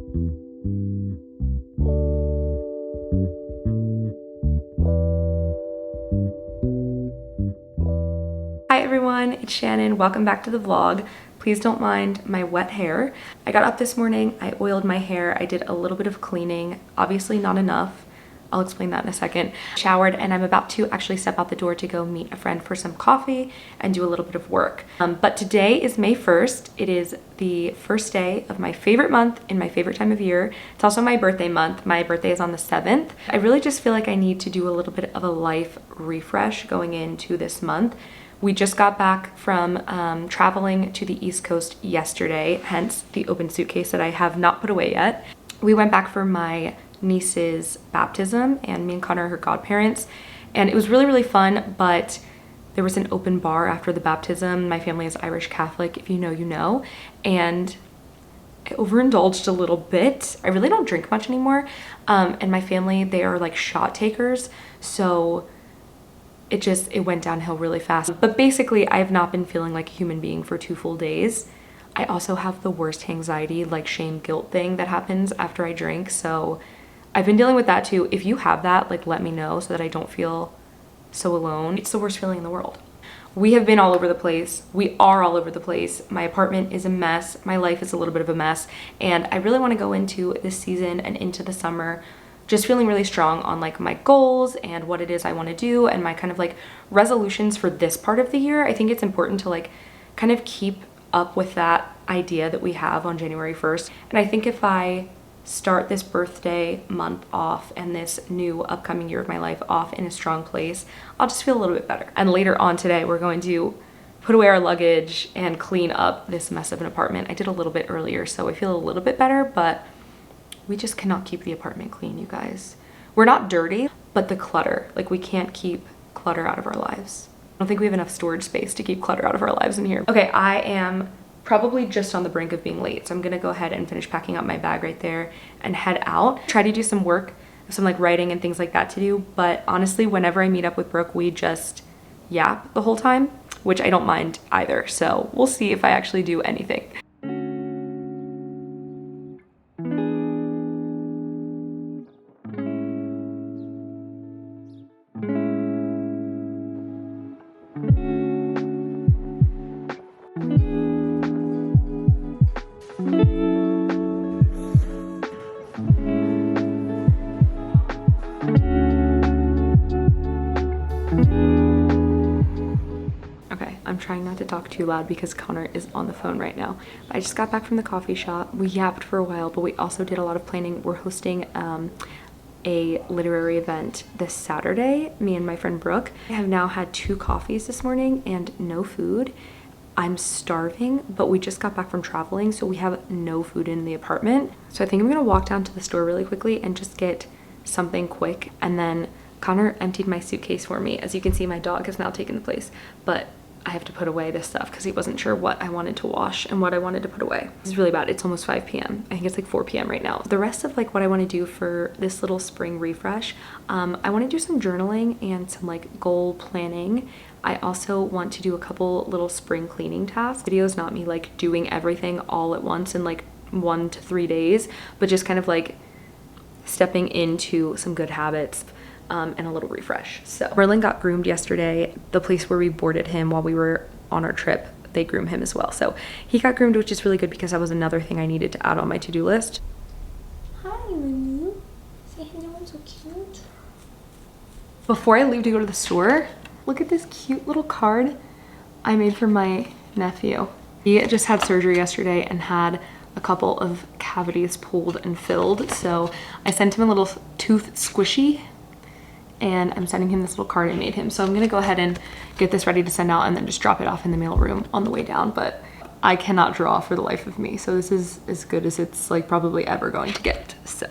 Hi everyone, it's Shannon. Welcome back to the vlog. Please don't mind my wet hair. I got up this morning, I oiled my hair, I did a little bit of cleaning, obviously not enough. I'll explain that in a second. Showered, and I'm about to actually step out the door to go meet a friend for some coffee and do a little bit of work. But today is May 1st. It is the first day of my favorite month in my favorite time of year. It's also my birthday month. My birthday is on the 7th. I really just feel like I need to do a little bit of a life refresh going into this month. We just got back from traveling to the East Coast yesterday, hence the open suitcase that I have not put away yet. We went back for my niece's baptism, and me and Connor are her godparents, and it was really, really fun, but there was an open bar after the baptism. My family is Irish Catholic, if you know, you know, and I overindulged a little bit. I really don't drink much anymore, and my family, they are like shot takers, so it went downhill really fast. But basically, I have not been feeling like a human being for 2 full days. I also have the worst anxiety, like shame, guilt thing that happens after I drink, so I've been dealing with that too. If you have that, like, let me know so that I don't feel so alone. It's the worst feeling in the world. We have been all over the place. We are all over the place. My apartment is a mess. My life is a little bit of a mess. And I really want to go into this season and into the summer just feeling really strong on like my goals and what it is I want to do and my kind of like resolutions for this part of the year. I think it's important to like kind of keep up with that idea that we have on January 1st. And I think if I start this birthday month off and this new upcoming year of my life off in a strong place, I'll just feel a little bit better. And later on today, we're going to put away our luggage and clean up this mess of an apartment. I did a little bit earlier, so I feel a little bit better, but we just cannot keep the apartment clean, you guys. We're not dirty, but the clutter, like we can't keep clutter out of our lives. I don't think we have enough storage space to keep clutter out of our lives in here. Okay, I am probably just on the brink of being late, so I'm gonna go ahead and finish packing up my bag right there and head out. Try to do some work, some like writing and things like that to do, but honestly, whenever I meet up with Brooke, we just yap the whole time, which I don't mind either, so we'll see if I actually do anything. I'm trying not to talk too loud because Connor is on the phone right now. I just got back from the coffee shop. We yapped for a while, but we also did a lot of planning. We're hosting a literary event this Saturday, me and my friend Brooke. I have now had 2 coffees this morning and no food. I'm starving, but we just got back from traveling, so we have no food in the apartment. So I think I'm gonna walk down to the store really quickly and just get something quick. And then Connor emptied my suitcase for me. As you can see, my dog has now taken the place, but I have to put away this stuff because he wasn't sure what I wanted to wash and what I wanted to put away. This is really bad. It's almost 5 p.m. I think it's like 4 p.m. right now. The rest of like what I want to do for this little spring refresh, I want to do some journaling and some like goal planning. I also want to do a couple little spring cleaning tasks. Videos, not me like doing everything all at once in like 1 to 3 days, but just kind of like stepping into some good habits. And a little refresh. So Merlin got groomed yesterday. The place where we boarded him while we were on our trip, they groom him as well. So he got groomed, which is really good because that was another thing I needed to add on my to-do list. Hi, Lily. Say hello, I'm so cute. Before I leave to go to the store, look at this cute little card I made for my nephew. He just had surgery yesterday and had a couple of cavities pulled and filled. So I sent him a little tooth squishy, and I'm sending him this little card I made him. So I'm gonna go ahead and get this ready to send out and then just drop it off in the mail room on the way down. But I cannot draw for the life of me. So this is as good as it's like probably ever going to get, so.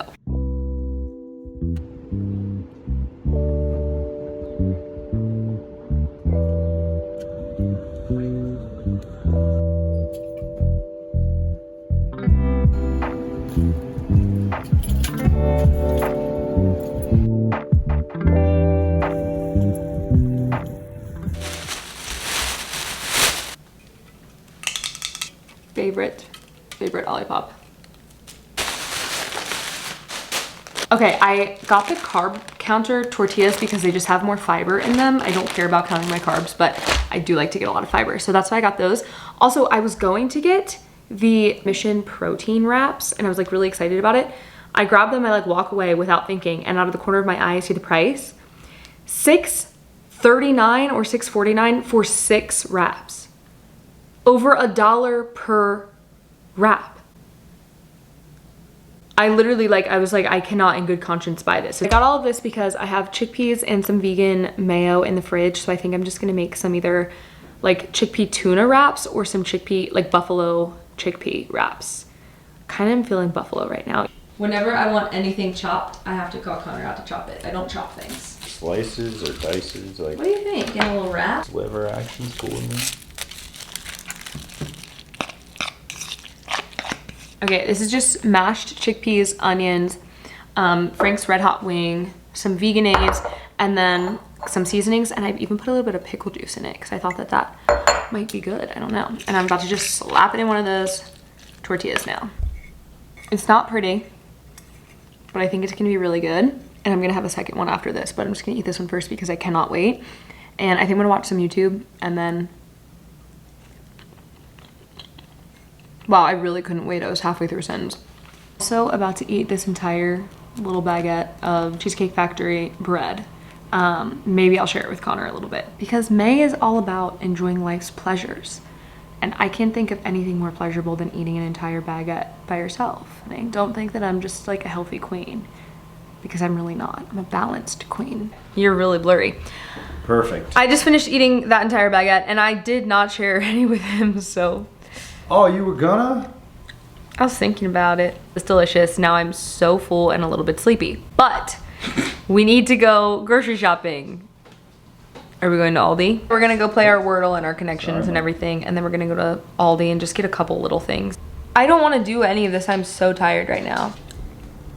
Favorite lollipop. Okay, I got the carb counter tortillas because they just have more fiber in them. I don't care about counting my carbs, but I do like to get a lot of fiber. So that's why I got those. Also, I was going to get the Mission protein wraps and I was like really excited about it. I grabbed them, I like walk away without thinking, and out of the corner of my eye, I see the price. $6.39 or $6.49 for 6 wraps. Over $1 per wrap. I literally I was like, I cannot in good conscience buy this. So I got all of this because I have chickpeas and some vegan mayo in the fridge. So I think I'm just gonna make some either like chickpea tuna wraps or some chickpea, like buffalo chickpea wraps. Kind of am feeling buffalo right now. Whenever I want anything chopped, I have to call Connor out to chop it. I don't chop things. Slices or dices, like. What do you think? Get a little wrap? Liver action's cool with me. Okay, this is just mashed chickpeas, onions, Frank's Red Hot Wing, some veganades, and then some seasonings. And I've even put a little bit of pickle juice in it because I thought that that might be good. I don't know. And I'm about to just slap it in one of those tortillas now. It's not pretty, but I think it's gonna be really good. And I'm gonna have a second one after this, but I'm just gonna eat this one first because I cannot wait. And I think I'm gonna watch some YouTube and then, wow, I really couldn't wait. I was halfway through a sentence. Also about to eat this entire little baguette of Cheesecake Factory bread. Maybe I'll share it with Connor a little bit because May is all about enjoying life's pleasures. And I can't think of anything more pleasurable than eating an entire baguette by yourself. And I don't think that I'm just like a healthy queen because I'm really not. I'm a balanced queen. You're really blurry. Perfect. I just finished eating that entire baguette and I did not share any with him, so. Oh, you were gonna? I was thinking about it. It's delicious. Now I'm so full and a little bit sleepy. But we need to go grocery shopping. Are we going to Aldi? We're gonna go play our Wordle and our connections and everything, and then we're gonna go to Aldi and just get a couple little things. I don't wanna do any of this. I'm so tired right now.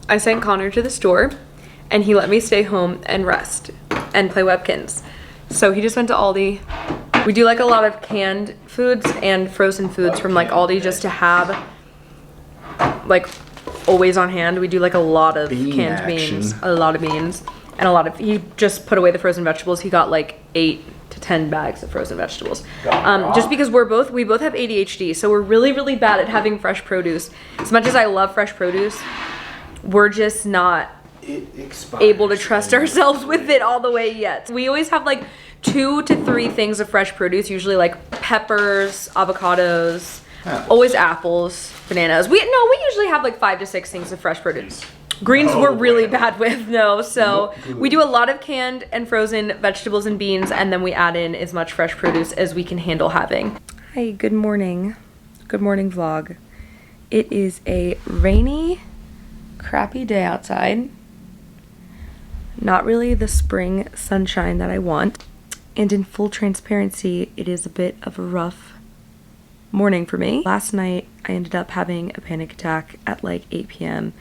I sent Connor to the store and he let me stay home and rest and play Webkins. So he just went to Aldi. We do like a lot of canned foods and frozen foods from like Aldi just to have like always on hand. We do like a lot of canned beans, a lot of beans, and a lot of, he just put away the frozen vegetables. He got like 8 to 10 bags of frozen vegetables. Just because we both have ADHD, so we're really bad at having fresh produce. As much as I love fresh produce, we're just not able to trust ourselves with it all the way yet. We always have like 2 to 3 things of fresh produce, usually like peppers, avocados, always apples, bananas. We usually have like 5 to 6 things of fresh produce. Greens we're really bad with, so we do a lot of canned and frozen vegetables and beans, and then we add in as much fresh produce as we can handle having. Hi, good morning. Good morning vlog. It is a rainy, crappy day outside. Not really the spring sunshine that I want. And in full transparency, it is a bit of a rough morning for me. Last night, I ended up having a panic attack at like 8 p.m.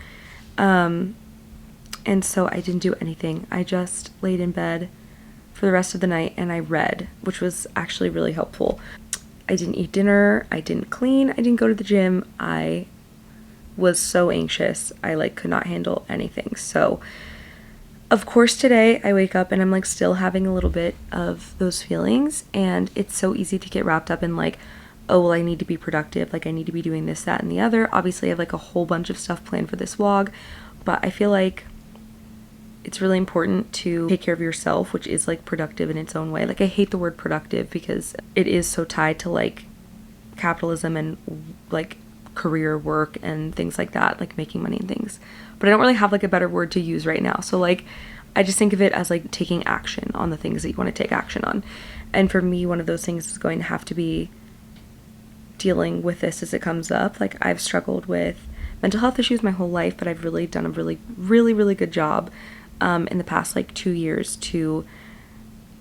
And so I didn't do anything. I just laid in bed for the rest of the night and I read, which was actually really helpful. I didn't eat dinner, I didn't clean, I didn't go to the gym. I was so anxious. I like could not handle anything. So of course today I wake up and I'm like still having a little bit of those feelings, and it's so easy to get wrapped up in like, oh, well, I need to be productive, like I need to be doing this, that, and the other. Obviously I have like a whole bunch of stuff planned for this vlog, but I feel like it's really important to take care of yourself, which is like productive in its own way. Like I hate the word productive because it is so tied to like capitalism and like career work and things like that, like making money and things. But I don't really have like a better word to use right now. So like I just think of it as like taking action on the things that you want to take action on. And for me, one of those things is going to have to be dealing with this as it comes up. Like I've struggled with mental health issues my whole life, but I've really done a really good job in the past like 2 years to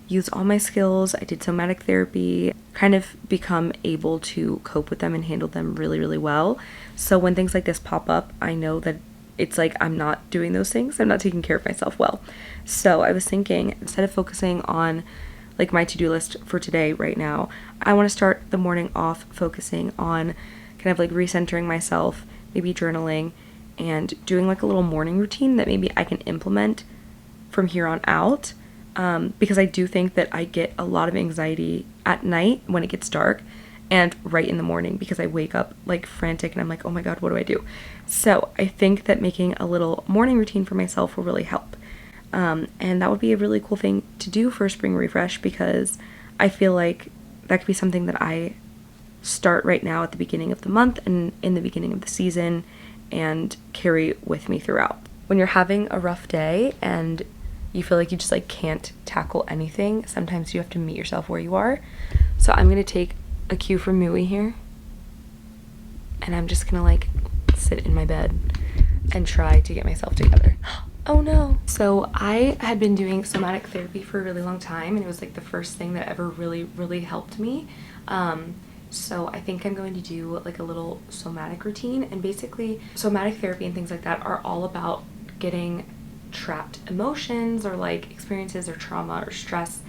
use all my skills. I did somatic therapy, kind of become able to cope with them and handle them really well. So when things like this pop up, I know that it's like I'm not doing those things. I'm not taking care of myself well. So I was thinking, instead of focusing on like my to-do list for today right now, I want to start the morning off focusing on kind of like recentering myself, maybe journaling, and doing like a little morning routine that maybe I can implement from here on out, because I do think that I get a lot of anxiety at night when it gets dark and right in the morning because I wake up like frantic and I'm like, oh my God, what do I do? So I think that making a little morning routine for myself will really help. And that would be a really cool thing to do for spring refresh, because I feel like that could be something that I start right now at the beginning of the month and in the beginning of the season and carry with me throughout. When you're having a rough day and you feel like you just like can't tackle anything, sometimes you have to meet yourself where you are. So I'm gonna take a cue from Mui here, and I'm just gonna like sit in my bed and try to get myself together. Oh no. So I had been doing somatic therapy for a really long time, and it was like the first thing that ever really helped me. So I think I'm going to do like a little somatic routine, and basically somatic therapy and things like that are all about getting trapped emotions or like experiences or trauma or stress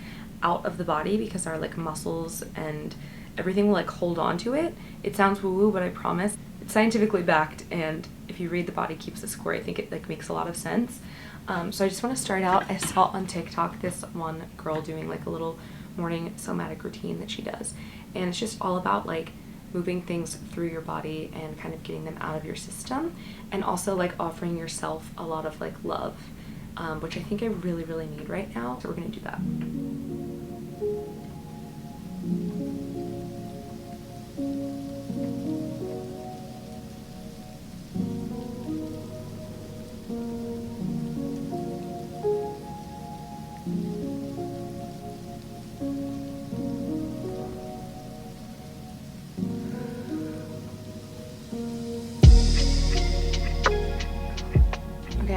out of the body, because our like muscles and everything will like hold on to it. It sounds woo-woo, but I promise it's scientifically backed, and if you read The Body Keeps the Score, I think it like makes a lot of sense. So I just want to start out. I saw on TikTok this one girl doing like a little morning somatic routine that she does, and it's just all about like moving things through your body and kind of getting them out of your system, and also like offering yourself a lot of like love, which I think I really need right now. So we're gonna do that.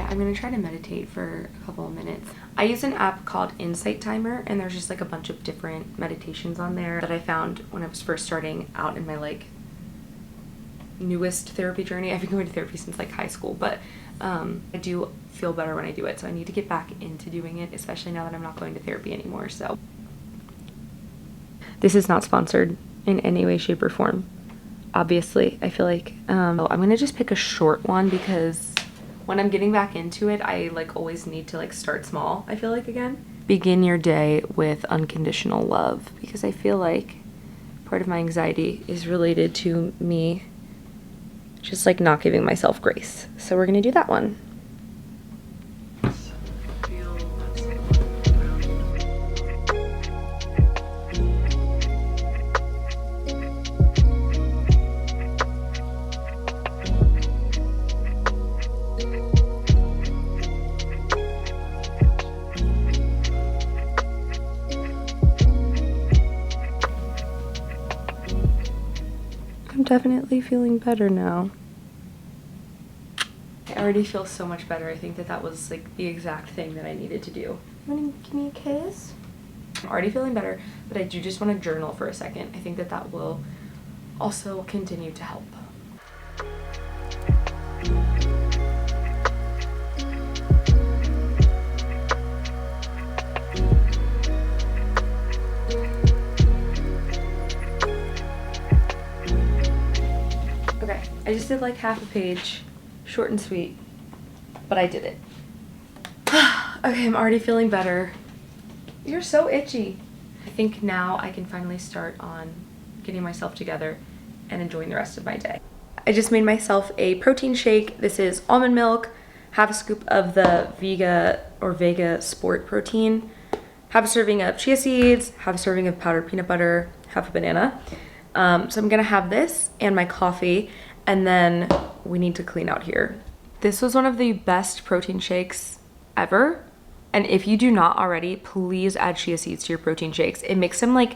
I'm gonna try to meditate for a couple of minutes. I use an app called Insight Timer, and there's just like a bunch of different meditations on there that I found when I was first starting out in my like newest therapy journey. I've been going to therapy since like high school, but I do feel better when I do it, so I need to get back into doing it, especially now that I'm not going to therapy anymore. So this is not sponsored in any way, shape, or form, obviously. I feel like I'm gonna just pick a short one, because when I'm getting back into it, I like always need to like start small, I feel like, again. Begin your day with unconditional love, because I feel like part of my anxiety is related to me just like not giving myself grace. So we're gonna do that one. I'm definitely feeling better now. I already feel so much better. I think that that was like the exact thing that I needed to do. You wanna give me a kiss? I'm already feeling better, but I do just want to journal for a second. I think that that will also continue to help. Okay, I just did like half a page, short and sweet, but I did it. Okay, I'm already feeling better. You're so itchy. I think now I can finally start on getting myself together and enjoying the rest of my day. I just made myself a protein shake. This is almond milk, half a scoop of the Vega Sport protein, half a serving of chia seeds, half a serving of powdered peanut butter, half a banana. So I'm gonna have this and my coffee, and then we need to clean out here. This was one of the best protein shakes ever. And if you do not already, please add chia seeds to your protein shakes. It makes them like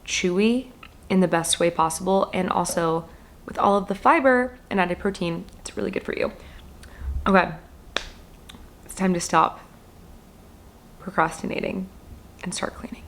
chewy in the best way possible. And also with all of the fiber and added protein, it's really good for you. Okay, it's time to stop procrastinating and start cleaning.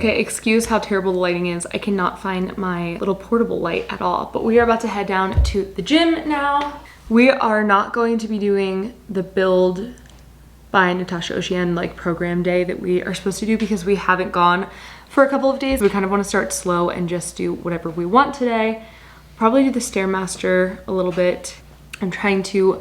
Okay, excuse how terrible the lighting is. I cannot find my little portable light at all, but we are about to head down to the gym now. We are not going to be doing the Build by Natasha Ocean like program day that we are supposed to do because we haven't gone for a couple of days. We kind of want to start slow and just do whatever we want today. Probably do the Stairmaster a little bit. I'm trying to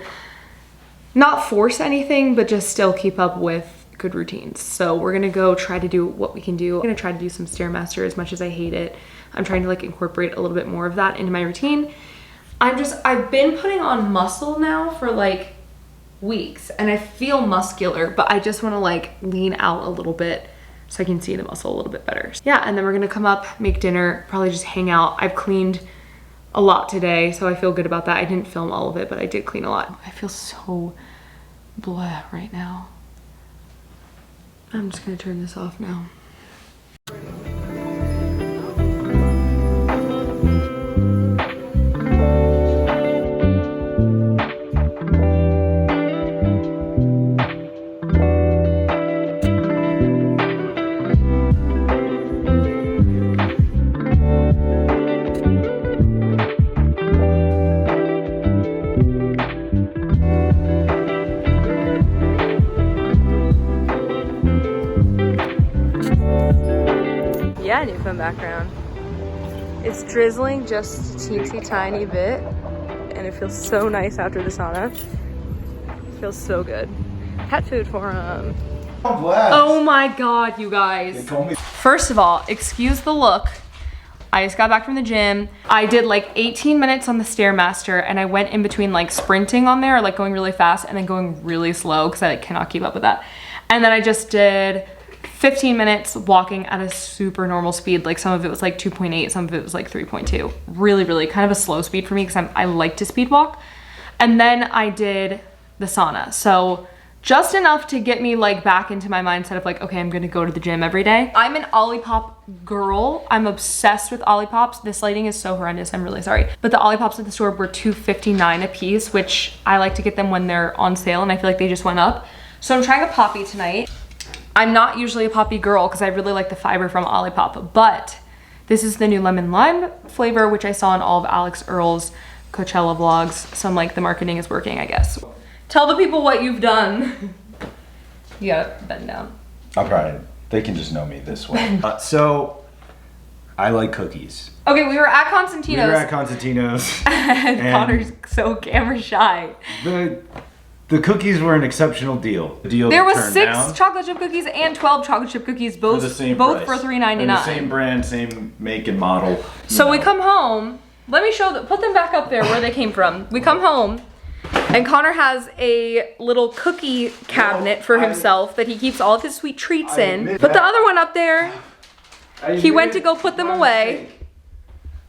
not force anything, but just still keep up with good routines. So we're gonna go try to do what we can do. I'm gonna try to do some Stairmaster as much as I hate it. I'm trying to like incorporate a little bit more of that into my routine. I've been putting on muscle now for like weeks and I feel muscular, but I just wanna like lean out a little bit so I can see the muscle a little bit better. Yeah, and then we're gonna come up, make dinner, probably just hang out. I've cleaned a lot today, so I feel good about that. I didn't film all of it, but I did clean a lot. I feel so blah right now. I'm just gonna turn this off now. Yeah, new phone background. It's drizzling just a teensy tiny bit and it feels so nice after the sauna. It feels so good. Pet food for him. Oh my god, you guys. First of all, excuse the look. I just got back from the gym. I did like 18 minutes on the Stairmaster and I went in between like sprinting on there, like going really fast and then going really slow because I like cannot keep up with that. And then I just did 15 minutes walking at a super normal speed. Like some of it was like 2.8, some of it was like 3.2. Really kind of a slow speed for me because I like to speed walk. And then I did the sauna. So just enough to get me like back into my mindset of like, okay, I'm gonna go to the gym every day. I'm an Olipop girl. I'm obsessed with Olipops. This lighting is so horrendous, I'm really sorry. But the Olipops at the store were $2.59 a piece, which I like to get them when they're on sale and I feel like they just went up. So I'm trying a Poppy tonight. I'm not usually a Poppy girl because I really like the fiber from Olipop, but this is the new lemon lime flavor, which I saw in all of Alex Earl's Coachella vlogs. So I'm like, the marketing is working, I guess. Tell the people what you've done. You gotta bend down. I'll probably, they can just know me this way. So, I like cookies. Okay, we were at Constantino's. We were at Constantino's. And Connor's so camera shy. The cookies were an exceptional deal. There was 6 chocolate chip cookies and 12 chocolate chip cookies, both for $3.99. The same brand, same make and model. So we come home. Let me show them. Put them back up there where they came from. We come home, and Connor has a little cookie cabinet for himself that he keeps all of his sweet treats in. Put the other one up there. He went to go put them away.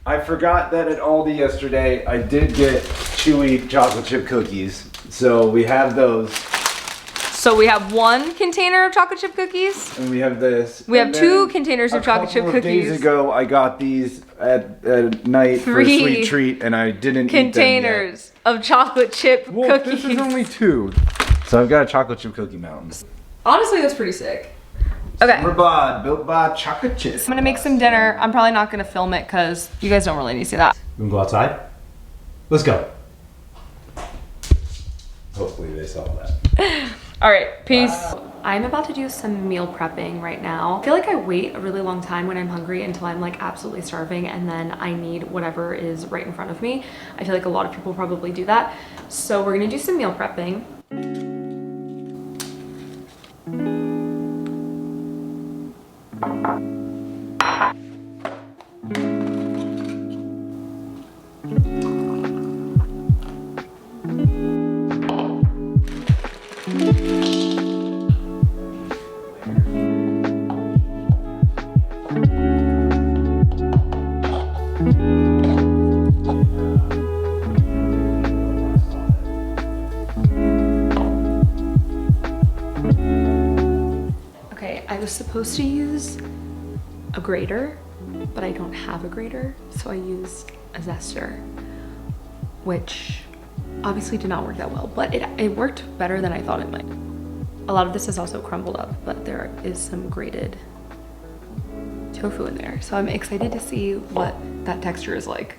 I forgot that at Aldi yesterday, I did get chewy chocolate chip cookies. So we have those. So we have 1 container of chocolate chip cookies. And we have this. We have 2 containers of chocolate chip cookies. A couple of days ago, I got these at night for a sweet treat, and I didn't eat them yet. Containers of chocolate chip cookies. This is only 2. So I've got a chocolate chip cookie mountain. Honestly, that's pretty sick. Okay. Robot built by chocolate chips. I'm gonna make some dinner. I'm probably not gonna film it because you guys don't really need to see that. You wanna go outside? Let's go. Hopefully they saw that. All right, peace. I'm about to do some meal prepping right now. I feel like I wait a really long time when I'm hungry until I'm like absolutely starving and then I need whatever is right in front of me. I feel like a lot of people probably do that. So we're gonna do some meal prepping. I was supposed to use a grater, but I don't have a grater, so I used a zester, which obviously did not work that well, but it worked better than I thought it might. A lot of this is also crumbled up, but there is some grated tofu in there. So I'm excited to see what that texture is like.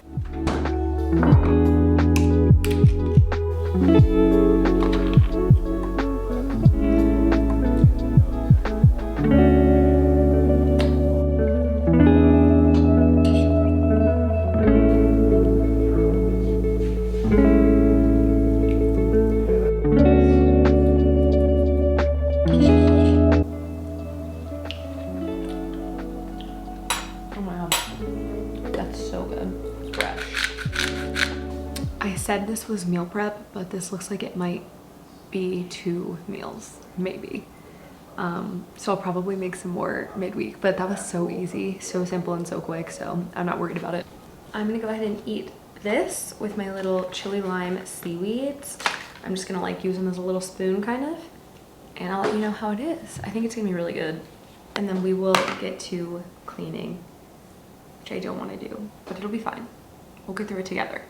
I said this was meal prep, but this looks like it might be 2 meals, maybe. So I'll probably make some more midweek, but that was so easy, so simple and so quick, so I'm not worried about it. I'm gonna go ahead and eat this with my little chili lime seaweeds. I'm just gonna like use them as a little spoon kind of, and I'll let you know how it is. I think it's gonna be really good. And then we will get to cleaning, which I don't want to do, but it'll be fine. We'll get through it together.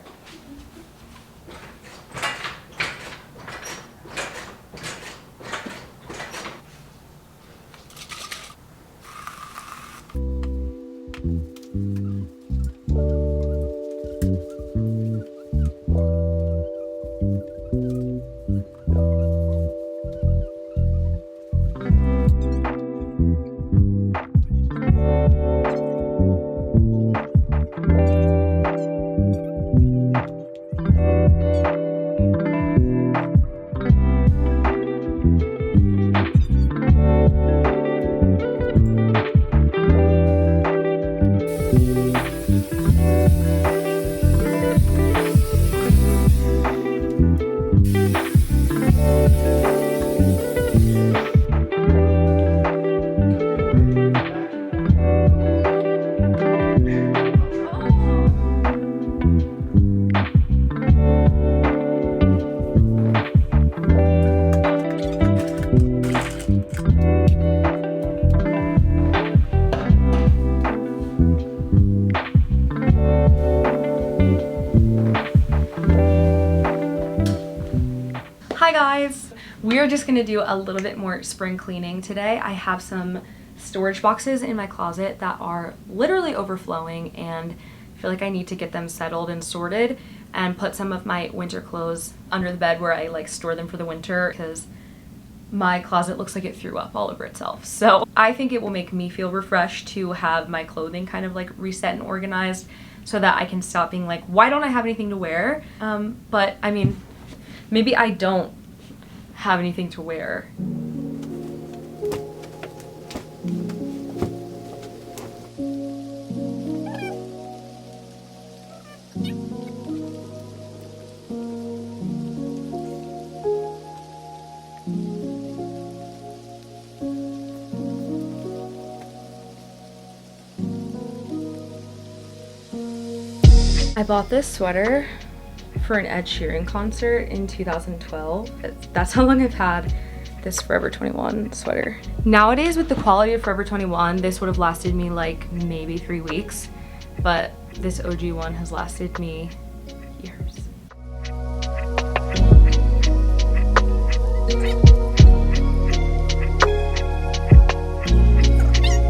Hi guys! We are just gonna do a little bit more spring cleaning today. I have some storage boxes in my closet that are literally overflowing, and I feel like I need to get them settled and sorted and put some of my winter clothes under the bed where I like store them for the winter, because my closet looks like it threw up all over itself. So I think it will make me feel refreshed to have my clothing kind of like reset and organized so that I can stop being like, why don't I have anything to wear? But I mean, maybe I don't have anything to wear. I bought this sweater for an Ed Sheeran concert in 2012. That's how long I've had this Forever 21 sweater. Nowadays, with the quality of Forever 21, this would have lasted me like maybe 3 weeks, but this OG one has lasted me years.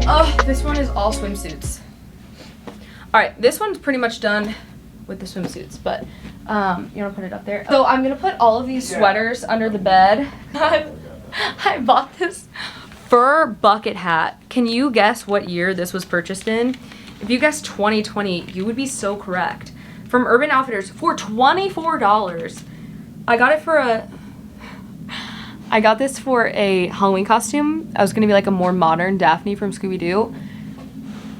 Oh, this one is all swimsuits. All right, this one's pretty much done with the swimsuits, but you wanna put it up there? So I'm gonna put all of these sweaters under the bed. I bought this fur bucket hat. Can you guess what year this was purchased in? If you guessed 2020, you would be so correct. From Urban Outfitters for $24. I got this for a Halloween costume. I was gonna be like a more modern Daphne from Scooby-Doo.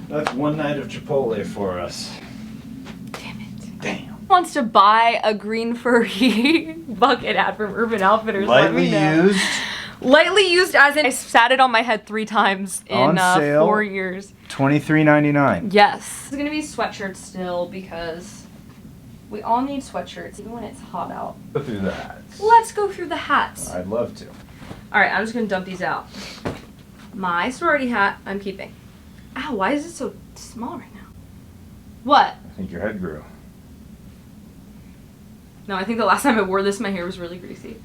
That's one night of Chipotle for us. Damn it. Damn. Wants to buy a green furry bucket hat from Urban Outfitters. Lightly used. Lightly used as in I sat it on my head 3 times in 4 years. $23.99. Yes. It's gonna be sweatshirts still because we all need sweatshirts even when it's hot out. Go through the hats. Let's go through the hats. I'd love to. Alright, I'm just gonna dump these out. My sorority hat, I'm keeping. Ow, why is it so small right now? What? I think your head grew. No, I think the last time I wore this, my hair was really greasy.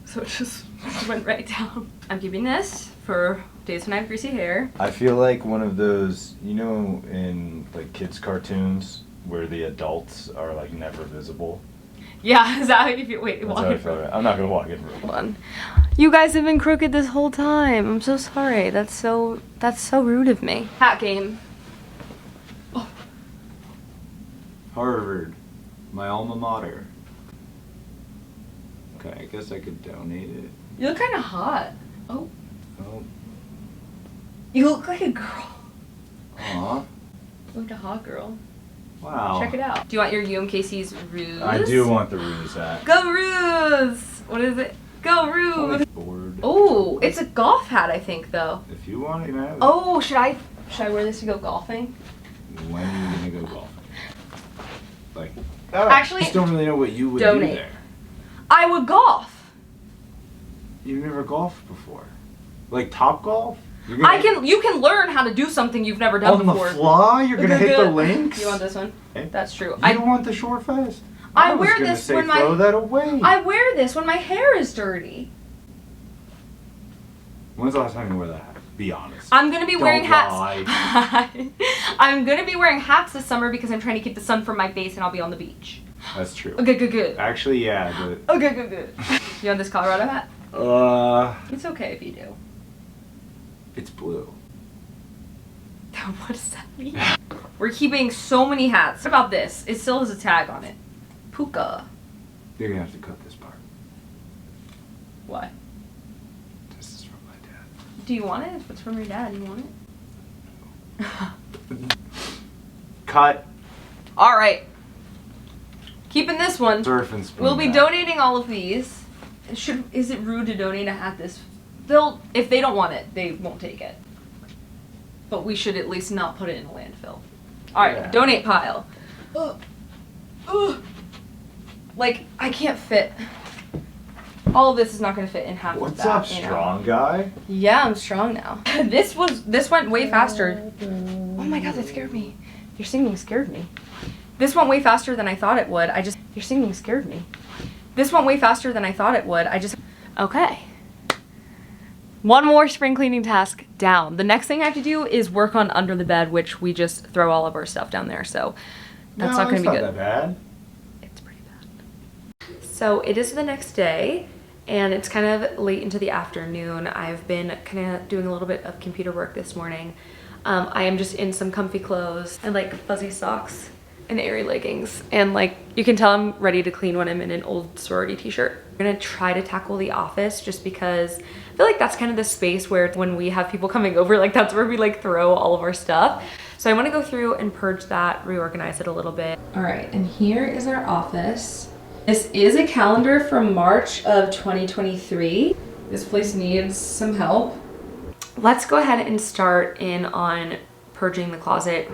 So it just went right down. I'm keeping this for days when I have greasy hair. I feel like one of those, you know, in like kids' cartoons where the adults are like never visible. Yeah, is that how you feel? Wait, That's how I feel. I'm not gonna walk in. Hold on. You guys have been crooked this whole time. I'm so sorry. That's so rude of me. Hat game. Oh. Harvard, my alma mater. Okay, I guess I could donate it. You look kind of hot. Oh. Oh. You look like a girl. Aw. You look like a hot girl. Wow. Check it out. Do you want your UMKC's ruse? I do want the ruse hat. Go ruse! What is it? Go ruse! Bored. Oh, it's a golf hat, I think, though. If you want, you can have it. Oh, should I wear this to go golfing? When are you gonna go golfing? Like, Actually, I just don't really know what you would donate. do there. I would golf. You've never golfed before. Like Top Golf? You can learn how to do something you've never done before. On the fly? You're gonna hit the links? You want this one? Okay. That's true. You don't want the short fast? I wear this when my throw that away. I wear this when my hair is dirty. When's the last time you wore that hat? Be honest. I'm gonna be wearing hats. Lie. I'm gonna be wearing hats this summer because I'm trying to keep the sun from my face and I'll be on the beach. That's true. Okay, good. Actually, yeah. Okay, good. You want this Colorado hat? It's okay if you do. It's blue. What does that mean? We're keeping so many hats. What about this? It still has a tag on it. Puka. You're gonna have to cut this part. Why? This is from my dad. Do you want it? If it's from your dad, you want it? Cut. All right. Keeping this one. Surf and spoon. We'll be donating all of these. Is it rude to donate a hat this? If they don't want it, they won't take it. But we should at least not put it in a landfill. All right, Yeah. Donate pile. Like, I can't fit. All of this is not gonna fit in half of What's that. up, strong guy? Yeah, I'm strong now. This went way faster. Oh my god, that scared me. Your singing scared me. This went way faster than I thought it would. Your singing scared me. This went way faster than I thought it would. Okay. One more spring cleaning task down. The next thing I have to do is work on under the bed, which we just throw all of our stuff down there, so that's not gonna be good. It's not that bad. It's pretty bad. So it is the next day, and it's kind of late into the afternoon. I've been kind of doing a little bit of computer work this morning. I am just in some comfy clothes and like fuzzy socks and airy leggings, and like you can tell I'm ready to clean when I'm in an old sorority t-shirt. I'm gonna try to tackle the office just because I feel like that's kind of the space where when we have people coming over, like that's where we like throw all of our stuff. So I want to go through and purge that, reorganize it a little bit. All right, and here is our office. This is a calendar from March of 2023. This place needs some help. Let's go ahead and start in on purging the closet.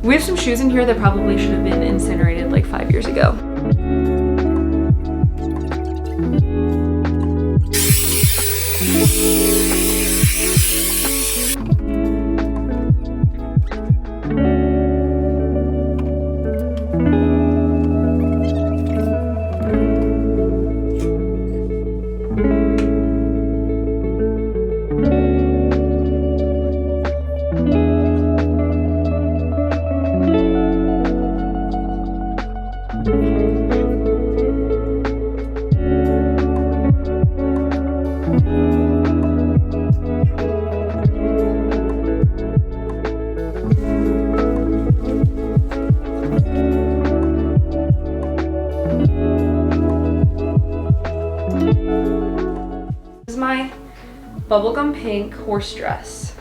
We have some shoes in here that probably should have been incinerated like 5 years ago. This is my bubblegum pink horse dress.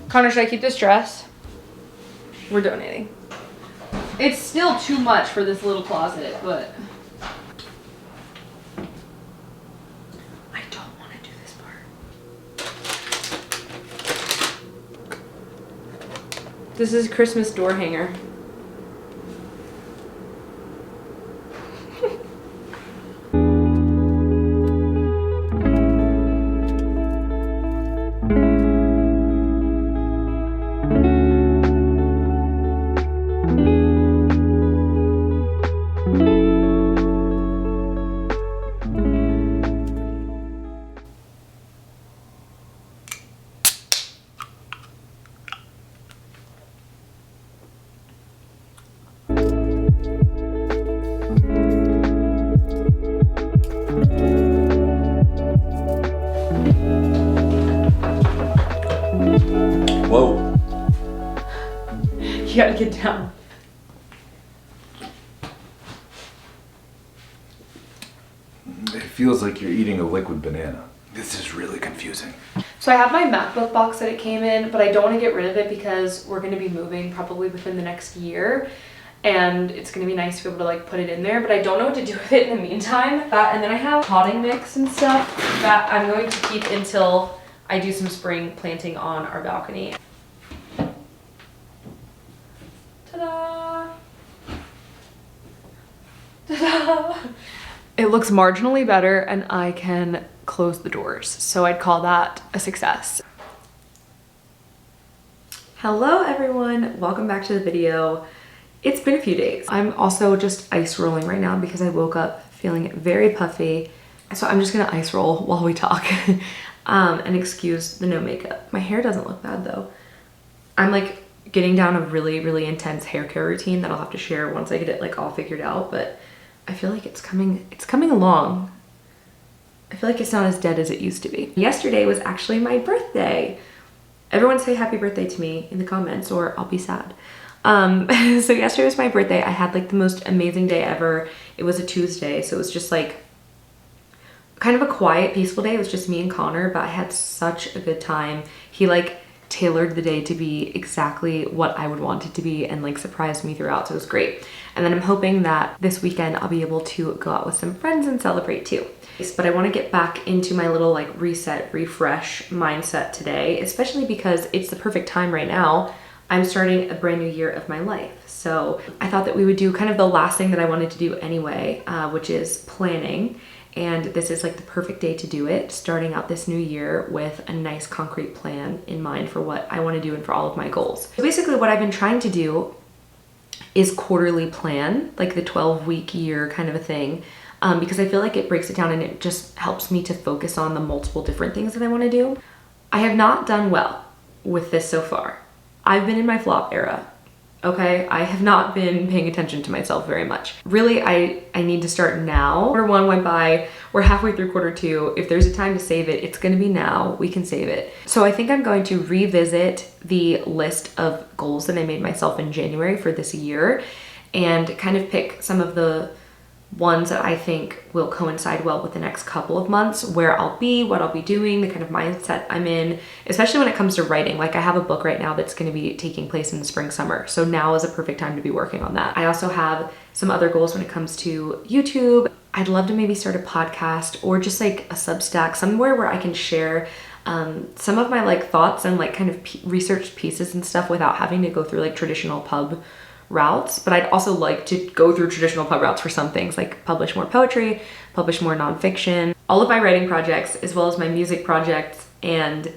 Connor, should I keep this dress? We're donating. It's still too much for this little closet, but I don't want to do this part. This is a Christmas door hanger. gotta get down. It feels like you're eating a liquid banana. This is really confusing. So I have my MacBook box that it came in, but I don't want to get rid of it because we're going to be moving probably within the next year. And it's going to be nice to be able to like put it in there, but I don't know what to do with it in the meantime. And then I have potting mix and stuff that I'm going to keep until I do some spring planting on our balcony. Ta-da! Ta-da! It looks marginally better and I can close the doors. So I'd call that a success. Hello everyone, welcome back to the video. It's been a few days. I'm also just ice rolling right now because I woke up feeling very puffy. So I'm just gonna ice roll while we talk and excuse the no makeup. My hair doesn't look bad though. I'm like getting down a really intense hair care routine that I'll have to share once I get it like all figured out, but I feel like it's coming along. I feel like it's not as dead as it used to be. Yesterday was actually my birthday. Everyone say happy birthday to me in the comments or I'll be sad. So yesterday was my birthday. I had like the most amazing day ever. It was a Tuesday, so it was just like kind of a quiet, peaceful day. It was just me and Connor, but I had such a good time. He like tailored the day to be exactly what I would want it to be and like surprised me throughout, so it was great. And then I'm hoping that this weekend I'll be able to go out with some friends and celebrate too. But I want to get back into my little like reset, refresh mindset today, especially because it's the perfect time right now. I'm starting a brand new year of my life. So I thought that we would do kind of the last thing that I wanted to do anyway, which is planning. And this is like the perfect day to do it, starting out this new year with a nice concrete plan in mind for what I want to do and for all of my goals. So basically what I've been trying to do is quarterly plan, like the 12-week year kind of a thing, because I feel like it breaks it down and it just helps me to focus on the multiple different things that I want to do. I have not done well with this so far. I've been in my flop era. Okay, I have not been paying attention to myself very much. Really, I need to start now. Quarter one went by, we're halfway through quarter two. If there's a time to save it, it's gonna be now. We can save it. So I think I'm going to revisit the list of goals that I made myself in January for this year and kind of pick some of the ones that I think will coincide well with the next couple of months, where I'll be, what I'll be doing, the kind of mindset I'm in, especially when it comes to writing. Like I have a book right now that's going to be taking place in the spring, summer. So now is a perfect time to be working on that. I also have some other goals when it comes to YouTube. I'd love to maybe start a podcast or just like a Substack, somewhere where I can share some of my like thoughts and like kind of researched pieces and stuff without having to go through like traditional pub routes. But I'd also like to go through traditional pub routes for some things, like publish more poetry, publish more nonfiction, all of my writing projects, as well as my music projects and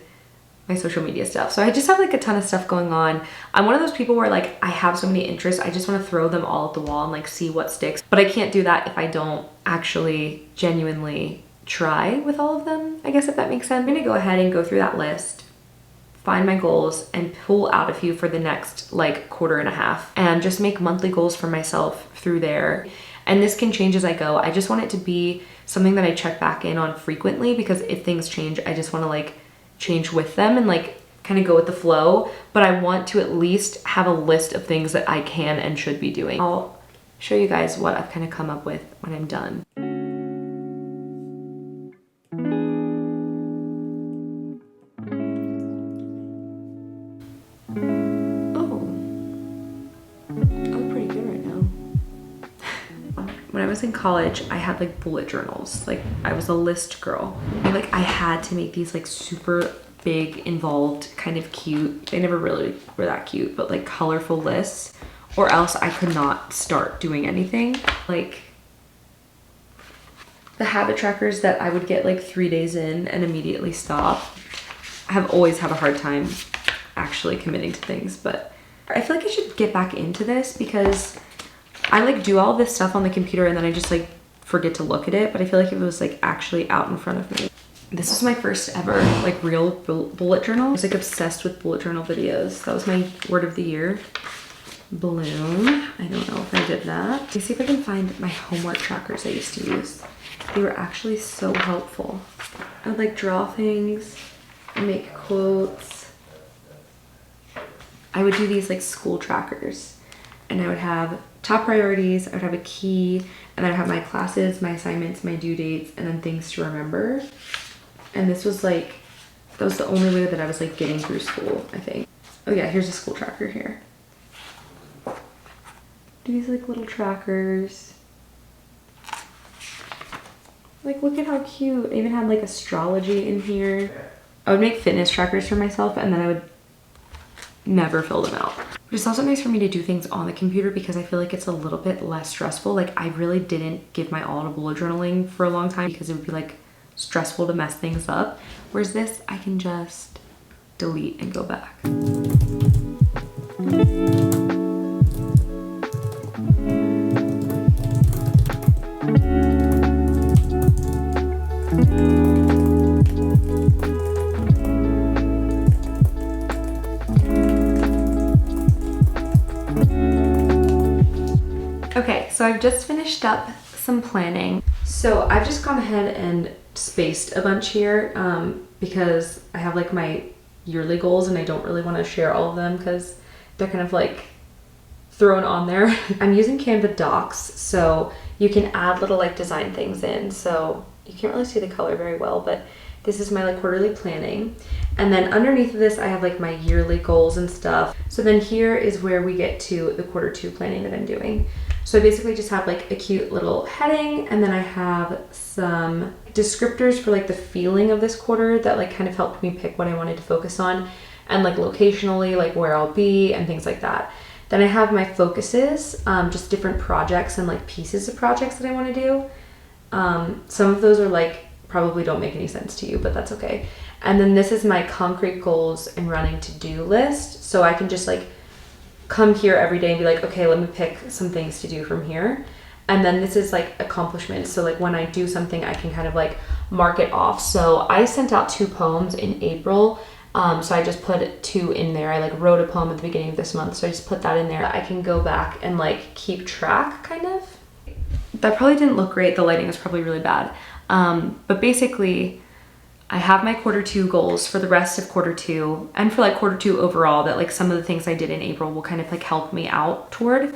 my social media stuff. So I just have like a ton of stuff going on. I'm one of those people where like I have so many interests, I just want to throw them all at the wall and like see what sticks. But I can't do that if I don't actually genuinely try with all of them, I guess, if that makes sense. I'm gonna go ahead and go through that list, find my goals and pull out a few for the next like quarter and a half and just make monthly goals for myself through there. And this can change as I go. I just want it to be something that I check back in on frequently, because if things change, I just want to like change with them and like kind of go with the flow. But I want to at least have a list of things that I can and should be doing. I'll show you guys what I've kind of come up with when I'm done. When I was in college, I had like bullet journals. Like I was a list girl. And like I had to make these like super big, involved, kind of cute. They never really were that cute, but like colorful lists, or else I could not start doing anything. Like the habit trackers that I would get like 3 days in and immediately stop. I have always had a hard time actually committing to things, but I feel like I should get back into this because I like do all this stuff on the computer and then I just like forget to look at it. But I feel like if it was like actually out in front of me. This was my first ever like real bullet journal. I was like obsessed with bullet journal videos. That was my word of the year. Bloom. I don't know if I did that. Let me see if I can find my homework trackers I used to use. They were actually so helpful. I would like draw things and make quotes. I would do these like school trackers, and I would have top priorities, I would have a key, and then I have my classes, my assignments, my due dates, and then things to remember. And this was like, that was the only way that I was like getting through school, I think. Oh yeah, here's a school tracker here. These like little trackers. Like, look at how cute. I even had like astrology in here. I would make fitness trackers for myself, and then I would never fill them out. But it's also nice for me to do things on the computer because I feel like it's a little bit less stressful. Like, I really didn't give my all to bullet journaling for a long time because it would be like stressful to mess things up. Whereas this, I can just delete and go back. Okay, so I've just finished up some planning. So I've just gone ahead and spaced a bunch here because I have like my yearly goals and I don't really want to share all of them because they're kind of like thrown on there. I'm using Canva Docs, so you can add little like design things in. So you can't really see the color very well, but this is my like quarterly planning. And then underneath of this, I have like my yearly goals and stuff. So then here is where we get to the Q2 planning that I'm doing. So I basically just have like a cute little heading, and then I have some descriptors for like the feeling of this quarter that like kind of helped me pick what I wanted to focus on, and like locationally, like where I'll be and things like that. Then I have my focuses, just different projects and like pieces of projects that I want to do. Some of those are like probably don't make any sense to you, but that's okay. And then this is my concrete goals and running to-do list. So I can just like come here every day and be like, okay, let me pick some things to do from here. And then this is like accomplishments. So like when I do something, I can kind of like mark it off. So I sent out 2 poems in April. So I just put 2 in there. I like wrote a poem at the beginning of this month. So I just put that in there. I can go back and like keep track kind of. That probably didn't look great. The lighting was probably really bad. But basically I have my Q2 goals for the rest of Q2 and for like Q2 overall, that like some of the things I did in April will kind of like help me out toward.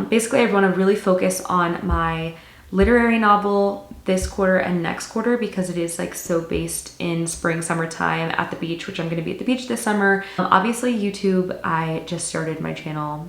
Basically, I want to really focus on my literary novel this quarter and next quarter because it is like so based in spring, summertime at the beach, which I'm going to be at the beach this summer. Obviously YouTube, I just started my channel.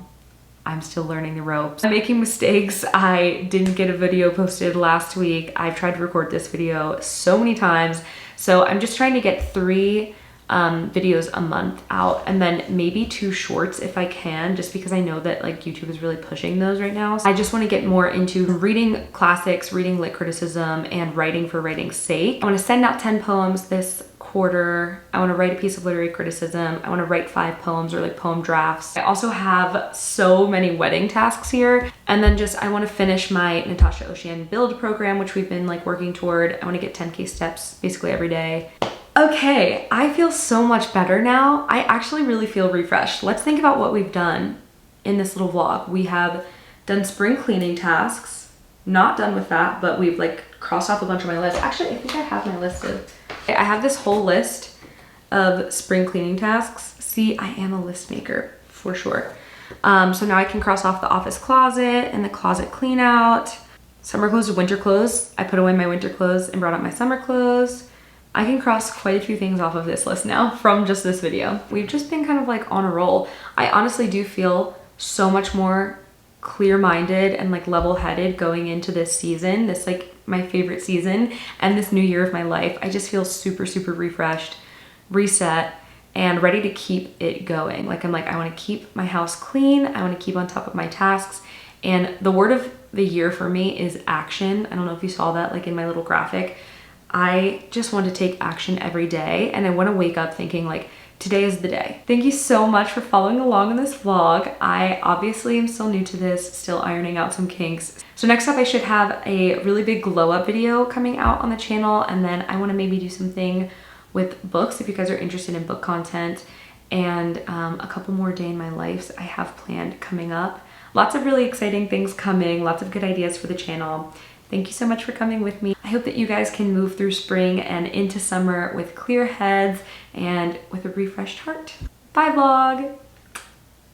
I'm still learning the ropes. I'm making mistakes. I didn't get a video posted last week. I've tried to record this video so many times. So I'm just trying to get 3 videos a month out, and then maybe 2 shorts if I can, just because I know that like YouTube is really pushing those right now. So I just want to get more into reading classics, reading lit criticism, and writing for writing's sake. I want to send out 10 poems this quarter. I want to write a piece of literary criticism. I want to write 5 poems or like poem drafts. I also have so many wedding tasks here. And then just, I want to finish my Natasha Ocean build program, which we've been like working toward. I want to get 10K steps basically every day. Okay, I feel so much better now. I actually really feel refreshed. Let's think about what we've done in this little vlog. We have done spring cleaning tasks. Not done with that, but we've like crossed off a bunch of my list. Actually, I think I have my list of, I have this whole list of spring cleaning tasks. See, I am a list maker for sure. So now I can cross off the office closet and the closet clean out. Summer clothes to winter clothes. I put away my winter clothes and brought up my summer clothes. I can cross quite a few things off of this list now from just this video. We've just been kind of like on a roll. I honestly do feel so much more clear-minded and like level-headed going into this season, this like my favorite season, and this new year of my life. I just feel super, super refreshed, reset, and ready to keep it going. Like I'm like, I want to keep my house clean. I want to keep on top of my tasks. And the word of the year for me is action. I don't know if you saw that like in my little graphic. I just want to take action every day, and I want to wake up thinking like, today is the day. Thank you so much for following along in this vlog. I obviously am still new to this, still ironing out some kinks. So next up I should have a really big glow up video coming out on the channel, and then I want to maybe do something with books if you guys are interested in book content, and a couple more day in my lives I have planned coming up. Lots of really exciting things coming, lots of good ideas for the channel. Thank you so much for coming with me. I hope that you guys can move through spring and into summer with clear heads and with a refreshed heart. Bye vlog!